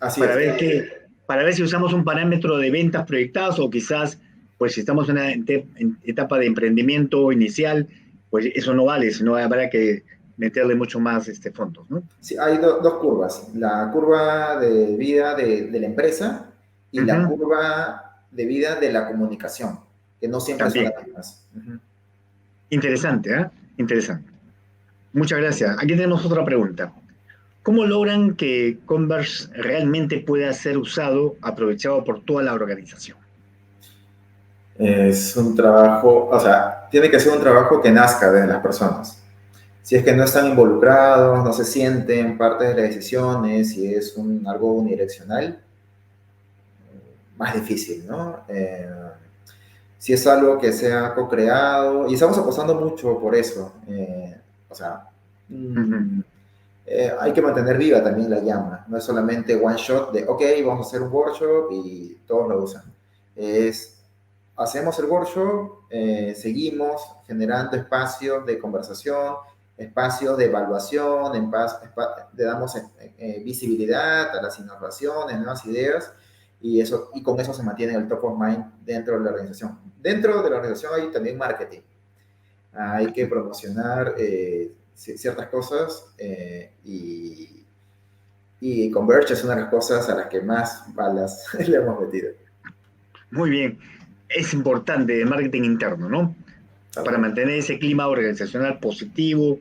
Para ver si usamos un parámetro de ventas proyectadas o quizás, pues si estamos en una etapa de emprendimiento inicial, pues eso no vale, sino habrá que meterle mucho más fondos, ¿no? Sí, hay dos curvas. La curva de vida de la empresa y la curva de vida de la comunicación, que no siempre son las mismas. Interesante, ¿eh? Interesante. Muchas gracias. Aquí tenemos otra pregunta. ¿Cómo logran que Converse realmente pueda ser usado, aprovechado por toda la organización? Es un trabajo, o sea, tiene que ser un trabajo que nazca de las personas. Si es que no están involucrados, no se sienten parte de las decisiones, si es algo unidireccional, más difícil, ¿no? Si es algo que sea co-creado, y estamos apostando mucho por eso, o sea, Ujú. mm, hay que mantener viva también la llama, no es solamente one shot de, ok, vamos a hacer un workshop y todos lo usan. Es, hacemos el workshop, seguimos generando espacios de conversación, espacios de evaluación, le damos visibilidad a las innovaciones, nuevas ideas, y con eso se mantiene el top of mind dentro de la organización. Dentro de la organización hay también marketing. Hay que promocionar ciertas cosas y Converge es una de las cosas a las que más balas le hemos metido. Muy bien. Es importante el marketing interno, ¿no? Para Total, mantener ese clima organizacional positivo,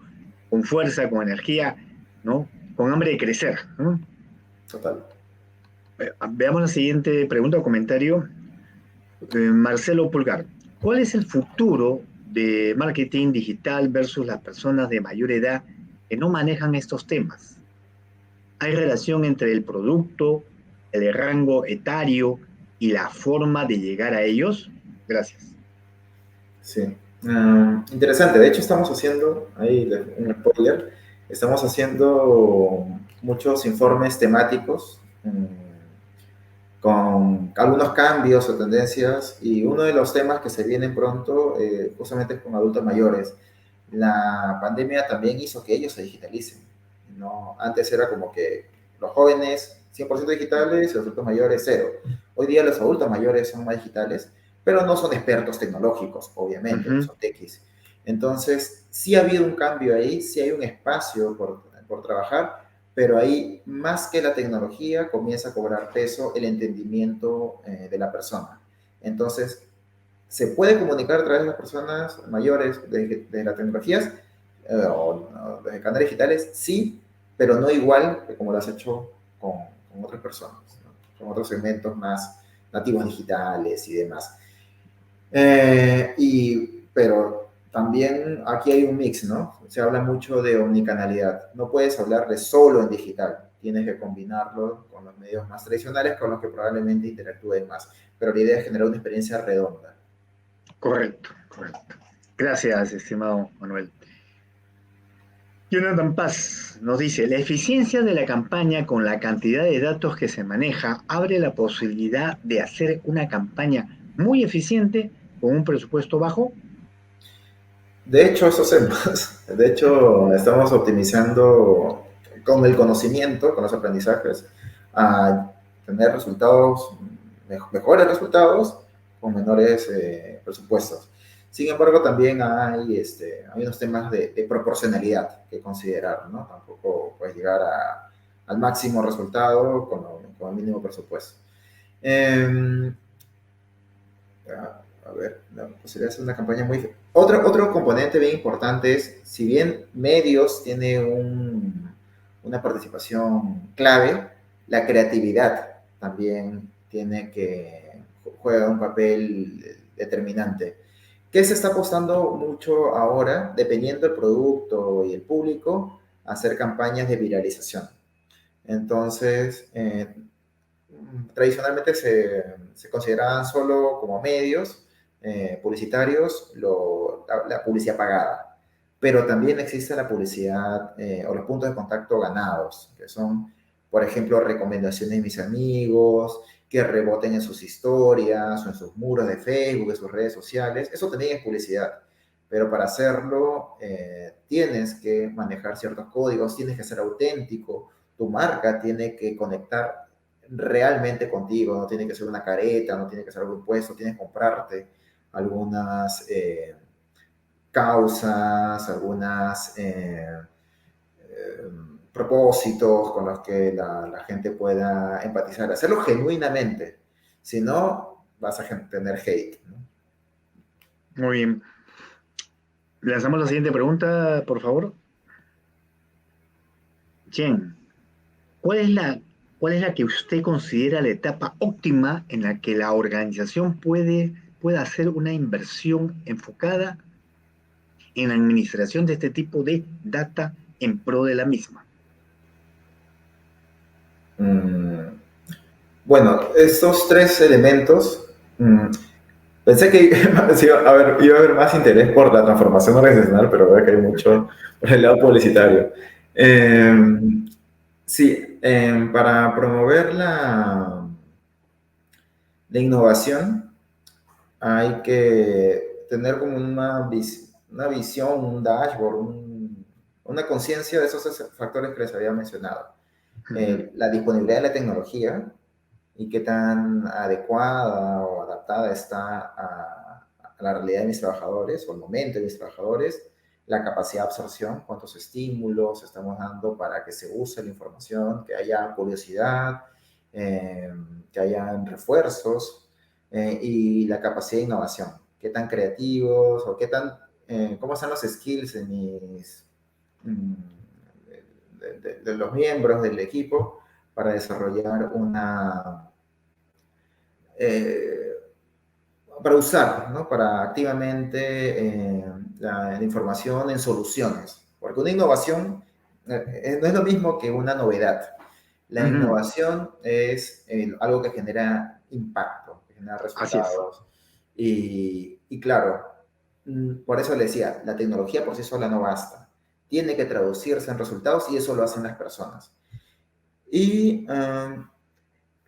con fuerza, con energía, ¿no? Con hambre de crecer, ¿no? total. Veamos la siguiente pregunta o comentario. Marcelo Pulgar, ¿cuál es el futuro de marketing digital versus las personas de mayor edad que no manejan estos temas? ¿Hay relación entre el producto, el rango etario y la forma de llegar a ellos? Gracias. Sí. Interesante. De hecho, estamos haciendo, ahí un spoiler, estamos haciendo muchos informes temáticos con algunos cambios o tendencias y uno de los temas que se vienen pronto justamente es con adultos mayores. La pandemia también hizo que ellos se digitalicen, ¿no? Antes era como que los jóvenes 100% digitales y los adultos mayores cero. Hoy día los adultos mayores son más digitales, pero no son expertos tecnológicos, obviamente, no Ujú. son techis. Entonces, sí ha habido un cambio ahí, sí hay un espacio por trabajar, pero ahí más que la tecnología comienza a cobrar peso el entendimiento de la persona. Entonces, se puede comunicar a través de las personas mayores de las tecnologías o de canales digitales, sí, pero no igual que como lo has hecho con otras personas, ¿no? Con otros segmentos más nativos digitales y demás. Pero también aquí hay un mix, ¿no? Se habla mucho de omnicanalidad. No puedes hablar de solo en digital. Tienes que combinarlo con los medios más tradicionales, con los que probablemente interactúen más. Pero la idea es generar una experiencia redonda. Correcto, correcto. Gracias, estimado Manuel. Jonathan Paz nos dice, la eficiencia de la campaña con la cantidad de datos que se maneja abre la posibilidad de hacer una campaña muy eficiente con un presupuesto bajo. De hecho, eso hacemos. De hecho, estamos optimizando con el conocimiento, con los aprendizajes, a tener resultados, mejores resultados con menores presupuestos. Sin embargo, también hay unos temas de proporcionalidad que considerar, ¿no? Tampoco puedes llegar al máximo resultado con el mínimo presupuesto. Eh, a ver, la posibilidad de hacer una campaña muy... Otro componente bien importante es, si bien medios tiene una participación clave, la creatividad también juega un papel determinante. ¿Qué se está apostando mucho ahora, dependiendo del producto y el público, a hacer campañas de viralización? Entonces, tradicionalmente se consideraban solo como medios publicitarios la publicidad pagada, pero también existe la publicidad o los puntos de contacto ganados, que son, por ejemplo, recomendaciones de mis amigos, que reboten en sus historias o en sus muros de Facebook, en sus redes sociales. Eso también es publicidad, pero para hacerlo tienes que manejar ciertos códigos, tienes que ser auténtico, tu marca tiene que conectar realmente contigo, no tiene que ser una careta, no tiene que ser algo impuesto, tienes que comprarte algunas causas, algunas propósitos con los que la gente pueda empatizar, hacerlo genuinamente, si no vas a tener hate, ¿no? Muy bien. Lanzamos la siguiente pregunta, por favor. Chen. ¿cuál es la que usted considera la etapa óptima en la que la organización pueda hacer una inversión enfocada en la administración de este tipo de data en pro de la misma? Mm, bueno, estos tres elementos, pensé que sí, iba a haber más interés por la transformación organizacional, pero veo que hay mucho por el lado publicitario. Eh, sí, para promover la innovación hay que tener como una visión, un dashboard, una conciencia de esos factores que les había mencionado. La disponibilidad de la tecnología y qué tan adecuada o adaptada está a la realidad de mis trabajadores o al momento de mis trabajadores, la capacidad de absorción, cuántos estímulos estamos dando para que se use la información, que haya curiosidad, que haya refuerzos y la capacidad de innovación, qué tan creativos o cómo están los skills de mm, de los miembros del equipo para desarrollar eh, para usar, ¿no? Para activamente la información en soluciones. Porque una innovación no es lo mismo que una novedad. La Ujú. innovación es algo que genera impacto, que genera Así es. resultados. Y claro, por eso le decía, la tecnología por sí sola no basta. Tiene que traducirse en resultados y eso lo hacen las personas. Y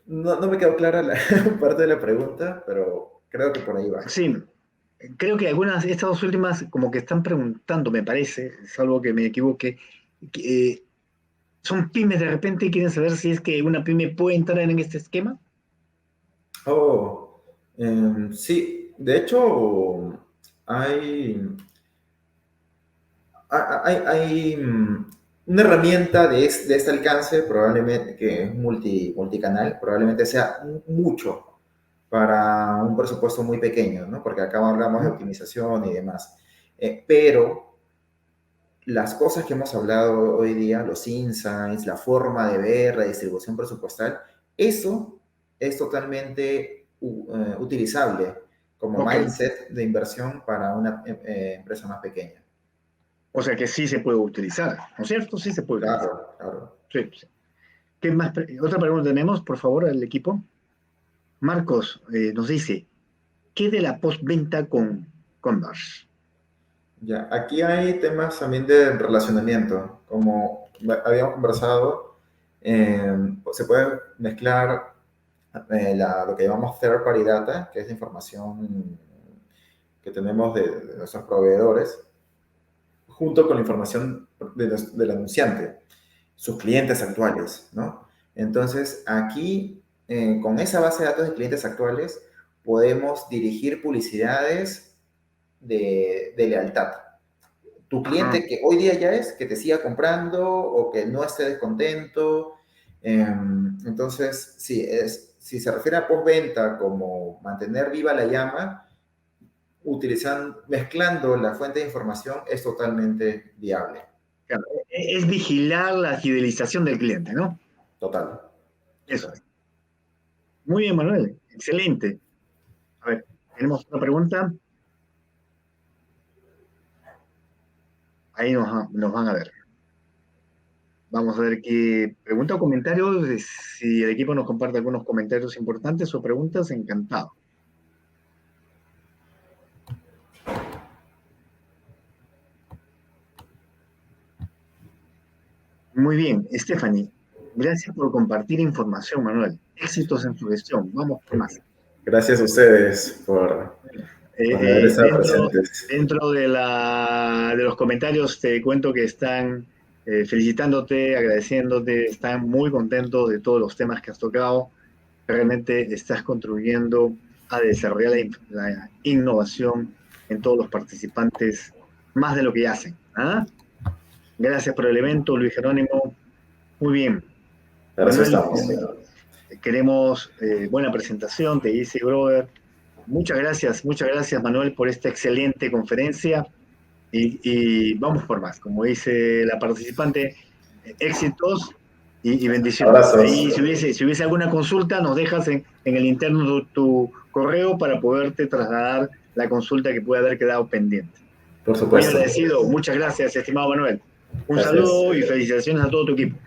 no me quedó clara la parte de la pregunta, pero creo que por ahí va. Sí, creo que estas dos últimas, como que están preguntando, me parece, salvo que me equivoque, que, son pymes de repente y quieren saber si es que una pyme puede entrar en este esquema. Oh, sí, de hecho, hay, hay una herramienta de este alcance, probablemente que es multicanal, probablemente sea mucho para un presupuesto muy pequeño, ¿no? Porque acá hablamos de Ujú. optimización y demás. Pero las cosas que hemos hablado hoy día, los insights, la forma de ver, la distribución presupuestal, eso es totalmente utilizable como Ok, mindset de inversión para una empresa más pequeña. o sea que sí se puede utilizar, ¿no es cierto? Sí se puede utilizar. Claro, claro. Sí, sí. ¿Qué más? Otra pregunta tenemos, por favor, al equipo. Marcos nos dice, ¿qué de la postventa con Converse? Ya, aquí hay temas también de relacionamiento, como habíamos conversado, se puede mezclar lo que llamamos third party data, que es la información que tenemos de nuestros proveedores, junto con la información del anunciante, sus clientes actuales, ¿no? Entonces, aquí, con esa base de datos de clientes actuales, podemos dirigir publicidades de lealtad. Tu Ajá. cliente que hoy día ya es, que te siga comprando o que no esté descontento. Entonces, sí, si se refiere a postventa como mantener viva la llama, mezclando la fuente de información es totalmente viable. Claro, es vigilar la fidelización del cliente, ¿no? Total, Eso total. es. Muy bien, Manuel. Excelente. A ver, tenemos otra pregunta. Ahí nos van a ver. Vamos a ver qué pregunta o comentarios. Si el equipo nos comparte algunos comentarios importantes o preguntas, encantado. Muy bien, Stephanie. Gracias por compartir información, Manuel. Éxitos en su gestión. Vamos por más. Gracias a ustedes por haber Eh, eh, estado dentro presentes. dentro de los comentarios te cuento que están felicitándote, agradeciéndote, están muy contentos de todos los temas que has tocado. Realmente estás contribuyendo a desarrollar la innovación en todos los participantes, más de lo que ya hacen. ¿Ah? Gracias por el evento, Luis Jerónimo. Muy bien. Para eso Manuel, estamos. queremos buena presentación, te dice Grover. Muchas gracias Manuel por esta excelente conferencia y vamos por más. Como dice la participante, éxitos y bendiciones. Abrazos. Ahí, si hubiese alguna consulta, nos dejas en el interno tu correo para poderte trasladar la consulta que puede haber quedado pendiente. Por Muy supuesto. agradecido. Muchas gracias, estimado Manuel. Un Gracias. saludo y felicitaciones a todo tu equipo.